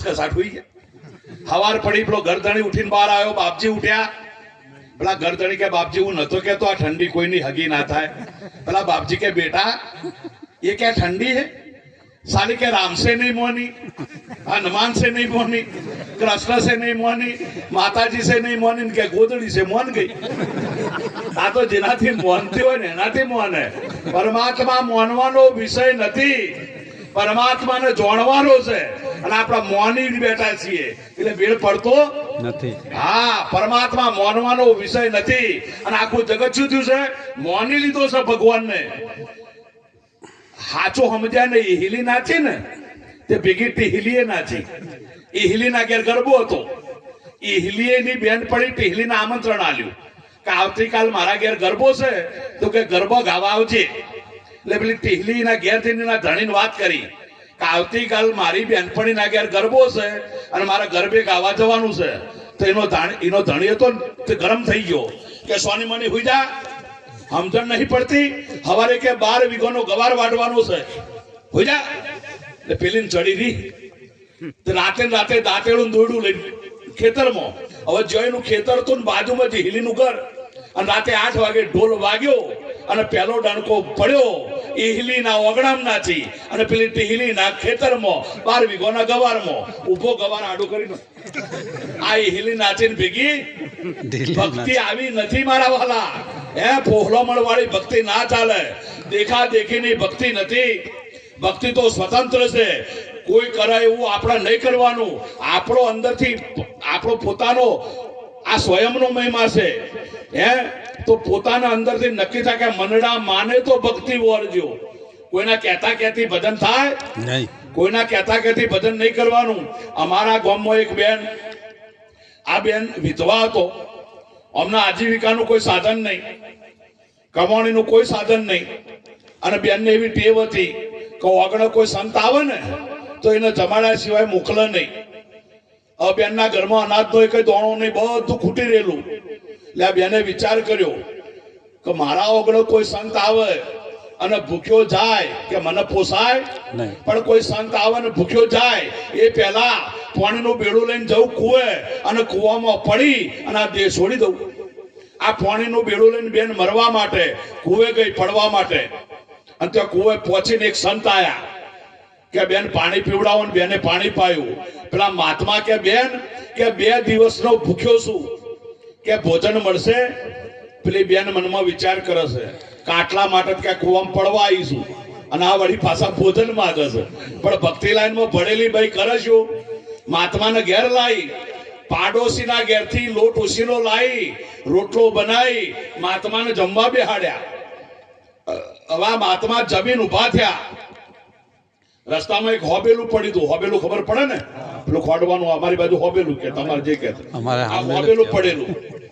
કસાટ હોઈ ગયા હવાર પડી પેલો ગરદણી ઉઠીને બહાર આવ્યો બાપજી ઉઠ્યા પેલા ગરદણી કે બાપજી હું નતો કેતો આ ઠંડી કોઈની હગી ના થાય પેલા બાપજી કે બેટા ये क्या ठंडी है साली के राम से नहीं मोनी हनुमान से नहीं मोनी कृष्ण से नहीं मोनी माताजी से नहीं मोनी के गोदड़ी से मोन गई આ તો જેનાથી મોનતી હોય ને એનાથી મોને પરમાત્મા મોનવાનો વિષય નથી પરમાત્માને જોણવાનો છે અને આપણા મોની જ બેઠા છીએ એટલે ભેળ પડતો નથી હા પરમાત્મા મોનવાનો વિષય નથી અને આખું જગત શું થયું છે મોની લીધો છે ભગવાનને હાચો સમજ્યા ને એ હિલી નાચી ને તે ભેગી ટીહલીએ નાચી એ હિલીના ઘેર ગરબો હતો એ હિલીએની બેન પડી ટીહલીને આમંત્રણ આલ્યું કે આવતીકાલ મારા ઘેર ગરબો છે તો કે ગરબો ગાવા આવજે એટલે પેલી ટીહલીના ઘેર થઈને ધણીને વાત કરી કે આવતીકાલ મારી બેનપણીના ઘેર ગરબો છે અને મારા ગરબે ગાવા જવાનું છે તો એનો ધણી હતો તે ગરમ થઈ ગયો કે સોની મની હુઈ જા સમજણ નહીં પડતી હવારે કે 12 વીઘાનો ગવાર વાડવાનો છે હોઈ જા એટલે પેલી ચડી રહી રાતે દાંતેડું દોડું લઈ ખેતરમાં હવે જોઈનું ખેતર હતું ને બાજુમાં જ હિલીનું ઘર અને રાતે 8 વાગે ઢોલ વાગ્યો અને પહેલો ડણકો પડ્યો એ હિલીના ઓગણામ નાચી અને પેલી ટીહલીના ખેતરમાં 12 વીઘાના ગવારમાં ઉભો ગવાર આડો કરીને આ હિલી નાચીને ભેગી ભક્તિ આવી નથી મારા વાલા એ પોહલોમણ વાળી ભક્તિ ના ચાલે દેખા દેખીની ભક્તિ નથી ભક્તિ તો સ્વતંત્ર છે કોઈ કરે એવું આપણે નહીં કરવાનું આપણો અંદરથી આપણો પોતાનો આ સ્વયંનો મહિમા છે હે તો પોતાના અંદરથી નક્કી થાય કે મનડા માને તો ભક્તિ વળજો કોઈના કહેતા કહેતી ભજન થાય નહીં કોઈના કહેતા કહેતી ભજન નહીં કરવાનું અમારા ગામમાં એક બેન આ બેન વિધવા હતો અમના આજીવિકાનું કોઈ સાધન નહીં કમાણીનું કોઈ સાધન નહીં અને બેનને એવી ટેવ હતી કે આગળ કોઈ સંત આવે ને તો એને જમાડ્યા સિવાય મોકલે નહીં હવે બેનના ઘરમાં અનાજનો કઈ દોણો નહીં બધું ખૂટી રહેલું એટલે આ બેને વિચાર કર્યો કે મારા આગળ કોઈ સંત આવે અને ભૂખ્યો જાય કે મને પોસાય પણ કોઈ સંત આવે ને ભૂખ્યો જાય એ પહેલા પાણીનું બેડું લઈને જવું કુએ અને કુવામાં પડી અને આ દેહ છોડી દઉં આ પાણીનું બેડું લઈને બેન મરવા માટે કુએ ગઈ પડવા માટે અને ત્યાં કુએ પહોંચીને એક સંત આયા કે બેન પાણી પીવડાવો ને બેને પાણી પાયું પેલા મહાત્મા કે બેન કે 2 દિવસનો ભૂખ્યો છું કે ભોજન મળશે પેલી બેન મનમાં વિચાર કરે છે કાટલા માટે કે કુવામાં પડવા આવીશું અને આ વળી પાછા ભોજન માંગે છે પણ ભક્તિ લાઈનમાં ભણેલી ભાઈ કરે શું મહાત્માને ઘેર લાવી પાડોશીના ઘેરથી લોટ ઉસીનો લાવી રોટલો બનાવી મહાત્માને જમવા બેહાડ્યા હવે આ મહાત્મા જમીન ઉભા થયા રસ્તામાં એક હોબેલું પડ્યું હતું હોબેલું ખબર પડે ને પેલું ખોડવાનું અમારી બાજુ હોબેલું કે તમારે જે કે હોબેલું પડેલું